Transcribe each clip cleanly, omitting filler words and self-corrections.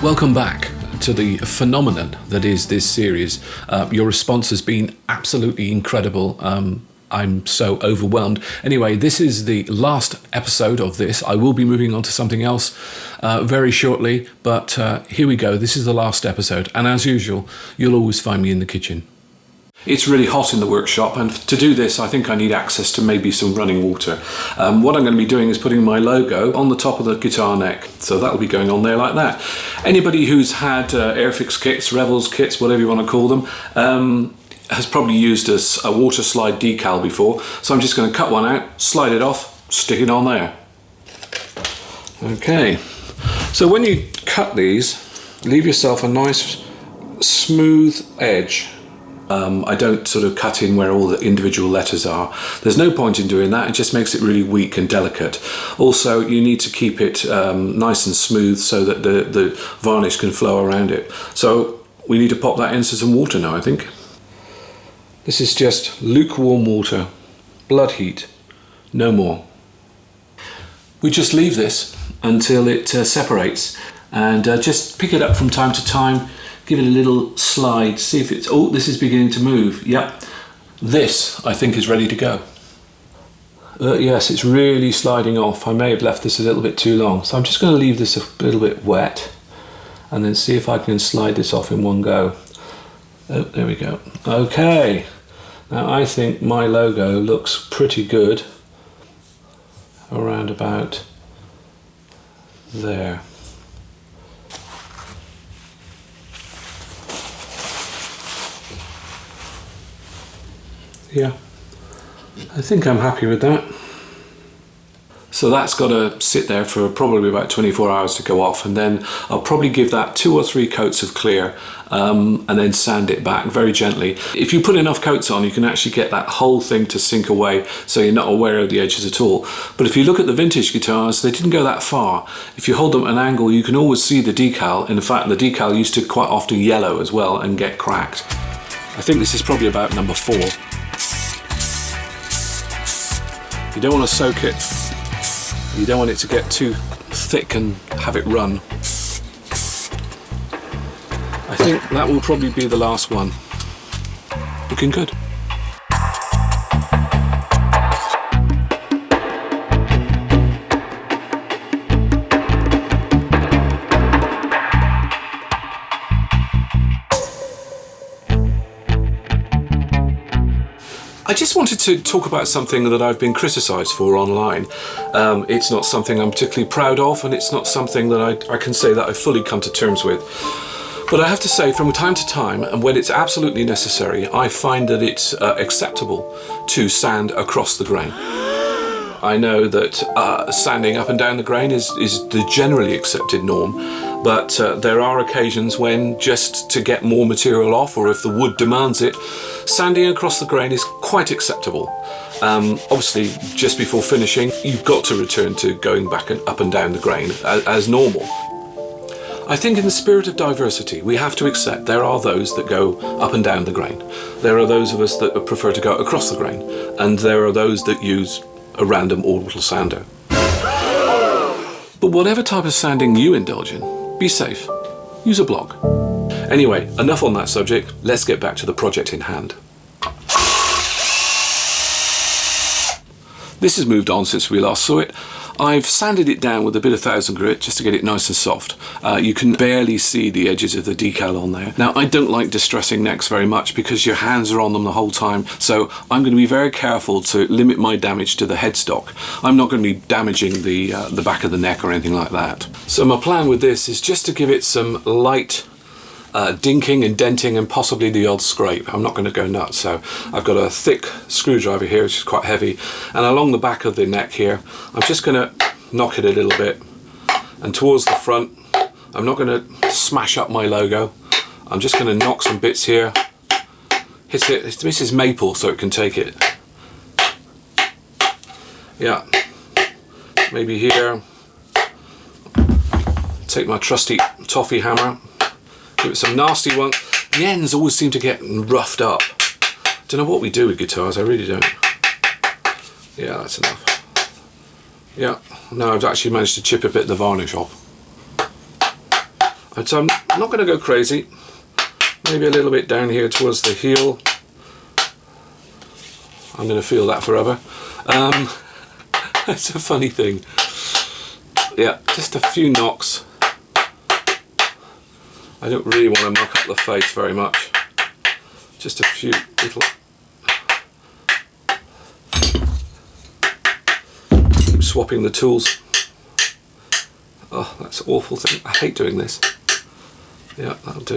Welcome back to the phenomenon that is this series. Your response has been absolutely incredible. I'm so overwhelmed. Anyway, this is the last episode of this. I will be moving on to something else very shortly, but here we go. This is the last episode, and as usual, you'll always find me in the kitchen. It's really hot in the workshop, and to do this I think I need access to maybe some running water. What I'm going to be doing is putting my logo on the top of the guitar neck, so that'll be going on there like that. Anybody who's had Airfix kits, Revels kits, whatever you want to call them, has probably used a water slide decal before, so I'm just going to cut one out, slide it off, stick it on there. Okay, so when you cut these, leave yourself a nice smooth edge. I don't sort of cut in where all the individual letters are. There's no point in doing that, it just makes it really weak and delicate. Also, you need to keep it nice and smooth so that the varnish can flow around it. So we need to pop that into some water now, I think. This is just lukewarm water, blood heat, no more. We just leave this until it separates, and just pick it up from time to time. Give it a little slide, see if it's, oh, this is beginning to move. Yep, this I think is ready to go. Yes, it's really sliding off. I may have left this a little bit too long, so I'm just going to leave this a little bit wet and then see if I can slide this off in one go. Oh, there we go. Okay, now I think my logo looks pretty good around about there. Yeah, I think I'm happy with that. So that's got to sit there for probably about 24 hours to go off, and then I'll probably give that 2 or 3 coats of clear and then sand it back very gently. If you put enough coats on, you can actually get that whole thing to sink away so you're not aware of the edges at all. But if you look at the vintage guitars, they didn't go that far. If you hold them at an angle, you can always see the decal. In fact, the decal used to quite often yellow as well and get cracked. I think this is probably about number 4. You don't want to soak it, you don't want it to get too thick and have it run. I think that will probably be the last one. Looking good. I just wanted to talk about something that I've been criticised for online. It's not something I'm particularly proud of, and it's not something that I can say that I've fully come to terms with. But I have to say, from time to time, and when it's absolutely necessary, I find that it's acceptable to sand across the grain. I know that sanding up and down the grain is the generally accepted norm, but there are occasions when, just to get more material off, or if the wood demands it, sanding across the grain is quite acceptable. Obviously, just before finishing, you've got to return to going back and up and down the grain as normal. I think in the spirit of diversity, we have to accept there are those that go up and down the grain. There are those of us that prefer to go across the grain, and there are those that use a random orbital sander. But whatever type of sanding you indulge in, be safe. Use a block. Anyway, enough on that subject. Let's get back to the project in hand. This has moved on since we last saw it. I've sanded it down with a bit of 1000 grit just to get it nice and soft. You can barely see the edges of the decal on there. Now, I don't like distressing necks very much because your hands are on them the whole time, so I'm going to be very careful to limit my damage to the headstock. I'm not going to be damaging the back of the neck or anything like that. So my plan with this is just to give it some light dinking and denting and possibly the odd scrape. I'm not going to go nuts, so I've got a thick screwdriver here which is quite heavy, and along the back of the neck here I'm just going to knock it a little bit, and towards the front I'm not going to smash up my logo. I'm just going to knock some bits here, hit it. This is maple so it can take it. Yeah, maybe here. Take my trusty toffee hammer, give it some nasty one. The ends always seem to get roughed up. Don't know what we do with guitars, I really don't. Yeah, that's enough. Yeah, now I've actually managed to chip a bit of the varnish off. So I'm not going to go crazy. Maybe a little bit down here towards the heel. I'm going to feel that forever. It's a funny thing. Yeah, just a few knocks. I don't really want to muck up the face very much. Just a few little... Keep swapping the tools. Oh, that's an awful thing. I hate doing this. Yeah, that'll do.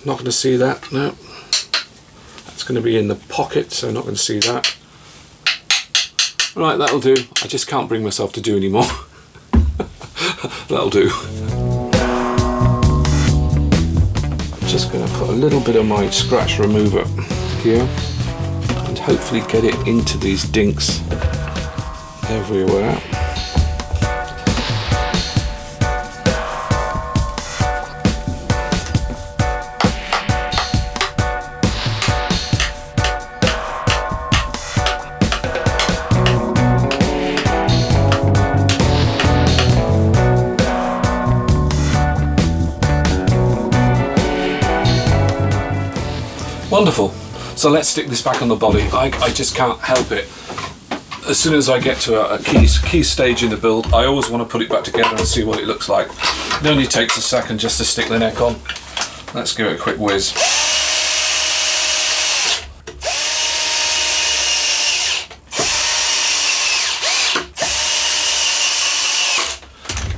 Not going to see that, no. That's going to be in the pocket, so not going to see that. Right, that'll do. I just can't bring myself to do any more. That'll do. I'm just going to put a little bit of my scratch remover here and hopefully get it into these dinks everywhere. Wonderful. So let's stick this back on the body. I just can't help it. As soon as I get to a key stage in the build, I always want to put it back together and see what it looks like. It only takes a second just to stick the neck on. Let's give it a quick whiz.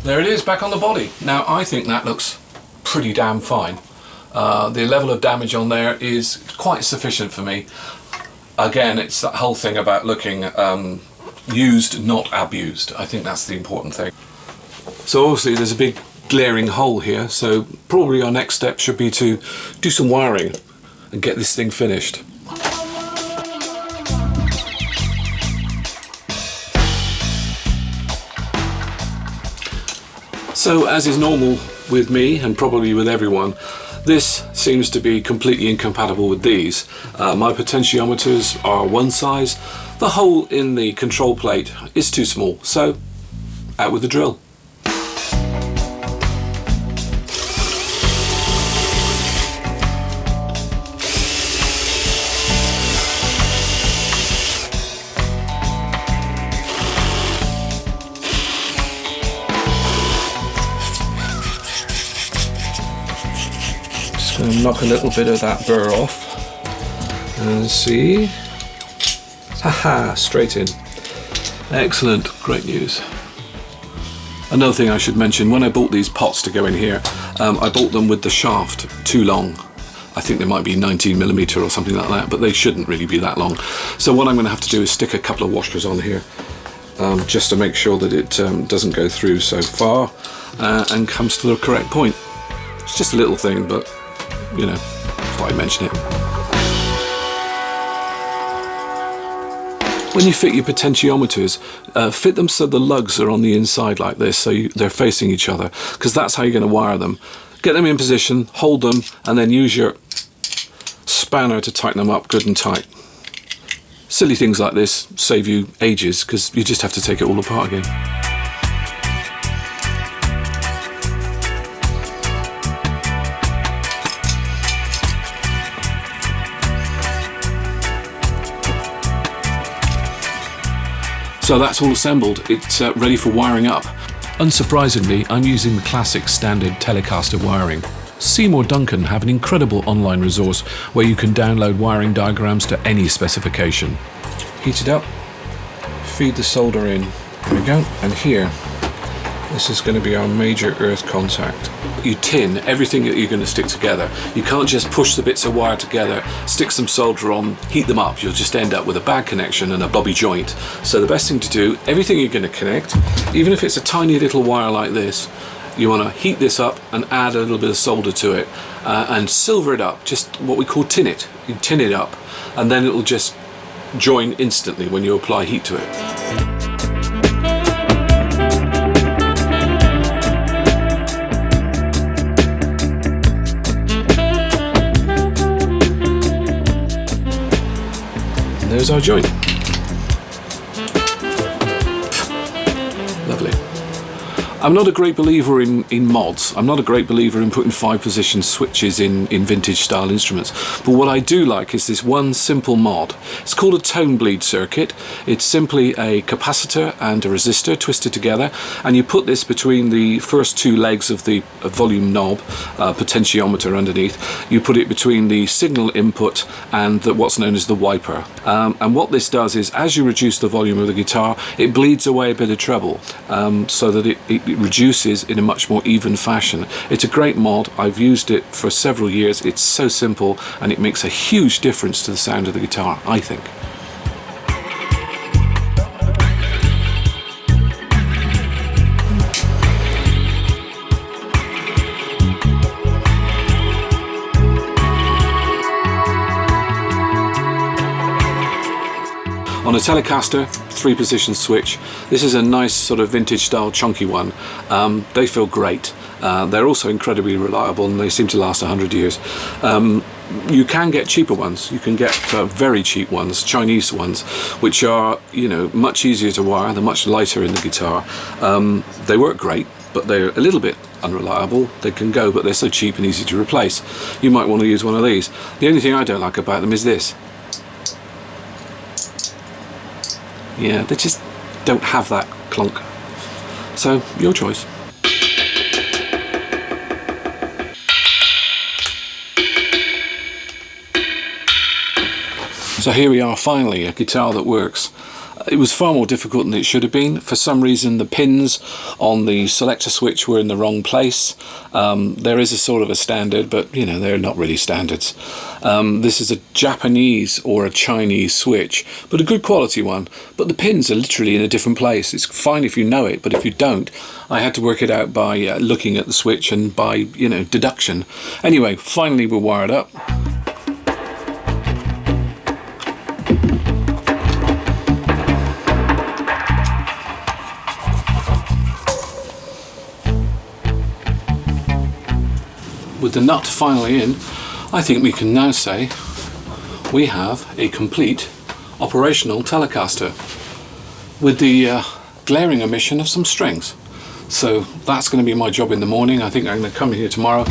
There it is, back on the body. Now I think that looks pretty damn fine. The level of damage on there is quite sufficient for me. Again, it's that whole thing about looking used, not abused. I think that's the important thing. So obviously there's a big glaring hole here, so probably our next step should be to do some wiring and get this thing finished. So as is normal with me and probably with everyone, this seems to be completely incompatible with these. My potentiometers are one size. The hole in the control plate is too small, so out with the drill. Going to knock a little bit of that burr off and see. Haha, straight in. Excellent, great news. Another thing I should mention, when I bought these pots to go in here, I bought them with the shaft too long. I think they might be 19mm or something like that, but they shouldn't really be that long. So what I'm going to have to do is stick a couple of washers on here just to make sure that it doesn't go through so far and comes to the correct point. It's just a little thing, but you know, thought I'd mention it. When you fit your potentiometers, fit them so the lugs are on the inside like this, so they're facing each other, because that's how you're going to wire them. Get them in position, hold them, and then use your spanner to tighten them up good and tight. Silly things like this save you ages, because you just have to take it all apart again. So that's all assembled, it's ready for wiring up. Unsurprisingly, I'm using the classic standard Telecaster wiring. Seymour Duncan have an incredible online resource where you can download wiring diagrams to any specification. Heat it up, feed the solder in, there we go, and here, this is going to be our major earth contact. You tin everything that you're going to stick together. You can't just push the bits of wire together, stick some solder on, heat them up. You'll just end up with a bad connection and a bobby joint. So the best thing to do, everything you're going to connect, even if it's a tiny little wire like this, you want to heat this up and add a little bit of solder to it and silver it up, just what we call tin it. You tin it up and then it'll just join instantly when you apply heat to it. There's our joint. I'm not a great believer in mods. I'm not a great believer in putting 5-position switches in vintage style instruments. But what I do like is this one simple mod. It's called a tone bleed circuit. It's simply a capacitor and a resistor twisted together, and you put this between the first 2 legs of the volume knob, potentiometer underneath. You put it between the signal input and what's known as the wiper. And what this does is, as you reduce the volume of the guitar, it bleeds away a bit of treble, so that it reduces in a much more even fashion. It's a great mod. I've used it for several years. It's so simple and it makes a huge difference to the sound of the guitar, I think. On a Telecaster 3-position switch, this is a nice sort of vintage style chunky one. They feel great. They're also incredibly reliable and they seem to last 100 years. You can get cheaper ones. You can get very cheap ones, Chinese ones, which are, you know, much easier to wire. They're much lighter in the guitar. They work great, but they're a little bit unreliable. They can go, but they're so cheap and easy to replace. You might want to use one of these. The only thing I don't like about them is this. Yeah, they just don't have that clunk. So, your choice. So here we are, finally, a guitar that works. It was far more difficult than it should have been. For some reason the pins on the selector switch were in the wrong place. There is a sort of a standard, but you know, they're not really standards. This is a Japanese or a Chinese switch, but a good quality one. But the pins are literally in a different place. It's fine if you know it, but if you don't, I had to work it out by looking at the switch and by, you know, deduction. Anyway, finally we're wired up. With the nut finally in, I think we can now say we have a complete operational Telecaster with the glaring omission of some strings. So that's going to be my job in the morning. I think I'm going to come here tomorrow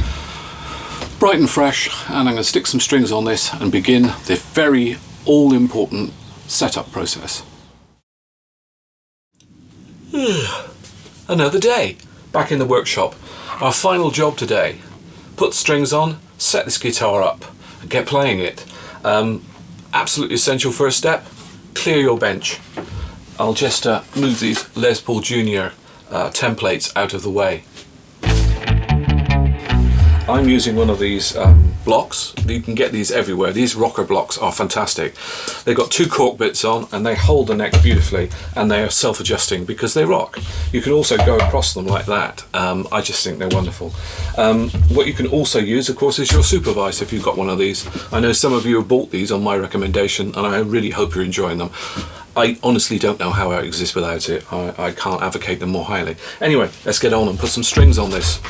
bright and fresh, and I'm going to stick some strings on this and begin the very all-important setup process. Another day back in the workshop. Our final job today. Put strings on, set this guitar up, and get playing it. Absolutely essential first step, clear your bench. I'll just move these Les Paul Jr. Templates out of the way. I'm using one of these blocks. You can get these everywhere. These rocker blocks are fantastic. They've got 2 cork bits on and they hold the neck beautifully, and they are self-adjusting because they rock. You can also go across them like that. I just think they're wonderful. What you can also use, of course, is your supervise if you've got one of these. I know some of you have bought these on my recommendation, and I really hope you're enjoying them. I honestly don't know how I exist without it. I can't advocate them more highly. Anyway, let's get on and put some strings on this.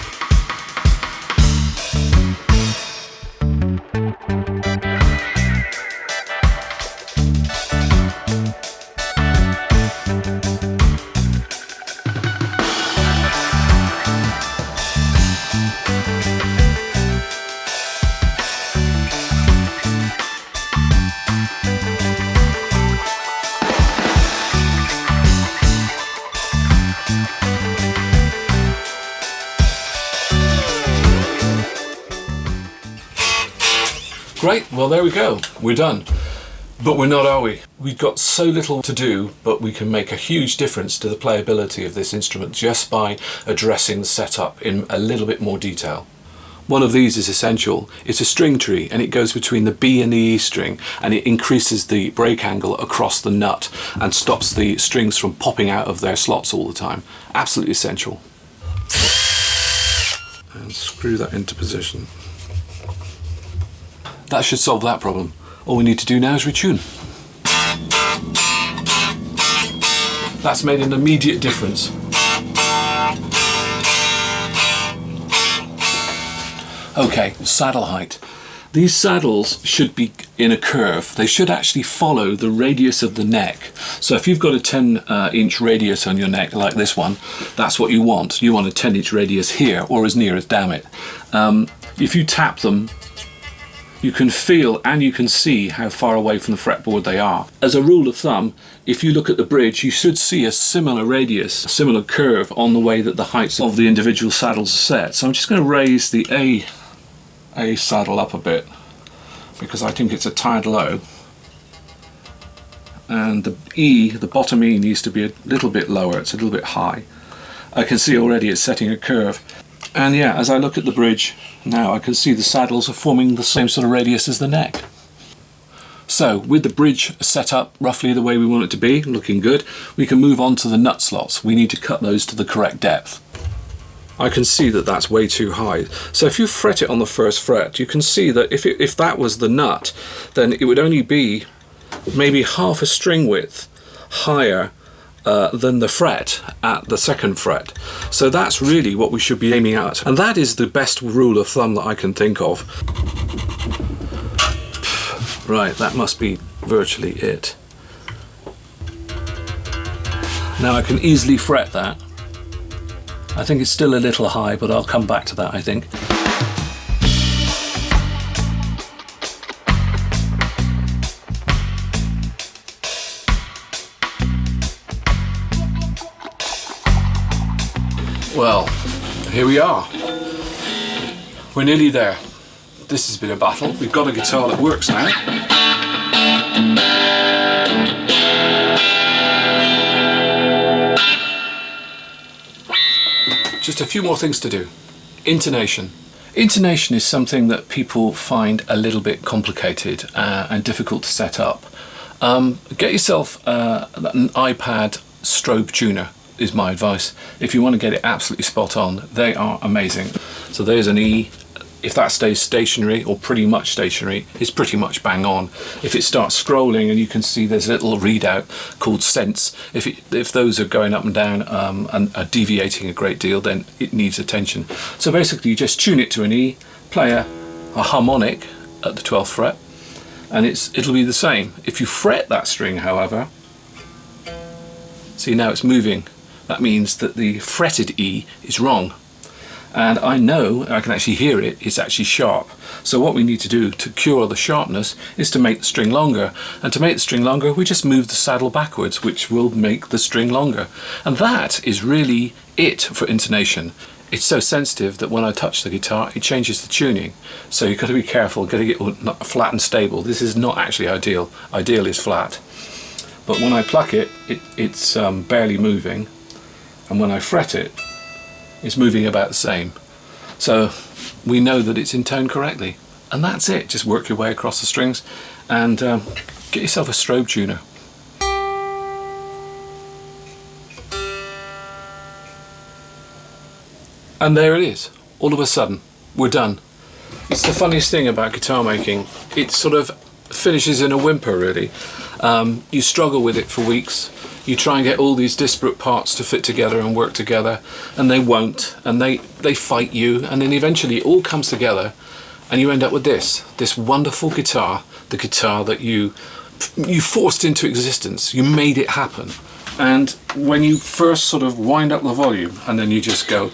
Great, well there we go, we're done. But we're not, are we? We've got so little to do, but we can make a huge difference to the playability of this instrument just by addressing the setup in a little bit more detail. One of these is essential. It's a string tree, and it goes between the B and the E string, and it increases the break angle across the nut and stops the strings from popping out of their slots all the time. Absolutely essential. And screw that into position. That should solve that problem. All we need to do now is retune. That's made an immediate difference. Okay, saddle height. These saddles should be in a curve. They should actually follow the radius of the neck. So if you've got a 10-inch radius on your neck, like this one, that's what you want. You want a 10-inch radius here, or as near as, damn it. If you tap them, you can feel and you can see how far away from the fretboard they are. As a rule of thumb, if you look at the bridge, you should see a similar radius, a similar curve on the way that the heights of the individual saddles are set. So I'm just going to raise the A saddle up a bit, because I think it's a tad low, and the bottom E needs to be a little bit lower. It's a little bit high. I can see already it's setting a curve, and yeah, as I look at the bridge now, I can see the saddles are forming the same sort of radius as the neck. So with the bridge set up roughly the way we want it to be, looking good, we can move on to the nut slots. We need to cut those to the correct depth. I can see that that's way too high. So if you fret it on the first fret, you can see that if that was the nut, then it would only be maybe half a string width higher than the fret at the second fret. So that's really what we should be aiming at. And that is the best rule of thumb that I can think of. Right, that must be virtually it. Now I can easily fret that. I think it's still a little high, but I'll come back to that, I think. Well, here we are. We're nearly there. This has been a battle. We've got a guitar that works now. Just a few more things to do. Intonation. Intonation is something that people find a little bit complicated and difficult to set up. Get yourself an iPad strobe tuner is my advice. If you want to get it absolutely spot on, they are amazing. So there's an E. If that stays stationary, or pretty much stationary, it's pretty much bang on. If it starts scrolling, and you can see there's a little readout called cents, if those are going up and down and are deviating a great deal, then it needs attention. So basically you just tune it to an E, play a harmonic at the 12th fret, and it'll be the same. If you fret that string, however, see now it's moving. That means that the fretted E is wrong. And I know, I can actually hear it, it's actually sharp. So what we need to do to cure the sharpness is to make the string longer. And to make the string longer, we just move the saddle backwards, which will make the string longer. And that is really it for intonation. It's so sensitive that when I touch the guitar, it changes the tuning. So you've got to be careful, getting it flat and stable. This is not actually ideal. Ideal is flat. But when I pluck it, it's barely moving. And when I fret it, it's moving about the same. So we know that it's in tone correctly. And that's it. Just work your way across the strings and get yourself a strobe tuner. And there it is. All of a sudden, we're done. It's the funniest thing about guitar making. It sort of finishes in a whimper, really. You struggle with it for weeks. You try and get all these disparate parts to fit together and work together, and they won't, and they fight you, and then eventually it all comes together and you end up with this wonderful guitar, the guitar that you forced into existence. You made it happen. And when you first sort of wind up the volume and then you just go,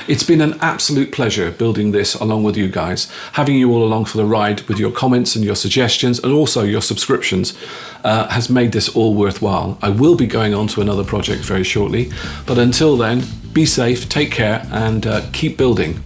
it's been an absolute pleasure building this along with you guys. Having you all along for the ride with your comments and your suggestions and also your subscriptions has made this all worthwhile. I will be going on to another project very shortly, but until then, be safe, take care, and keep building.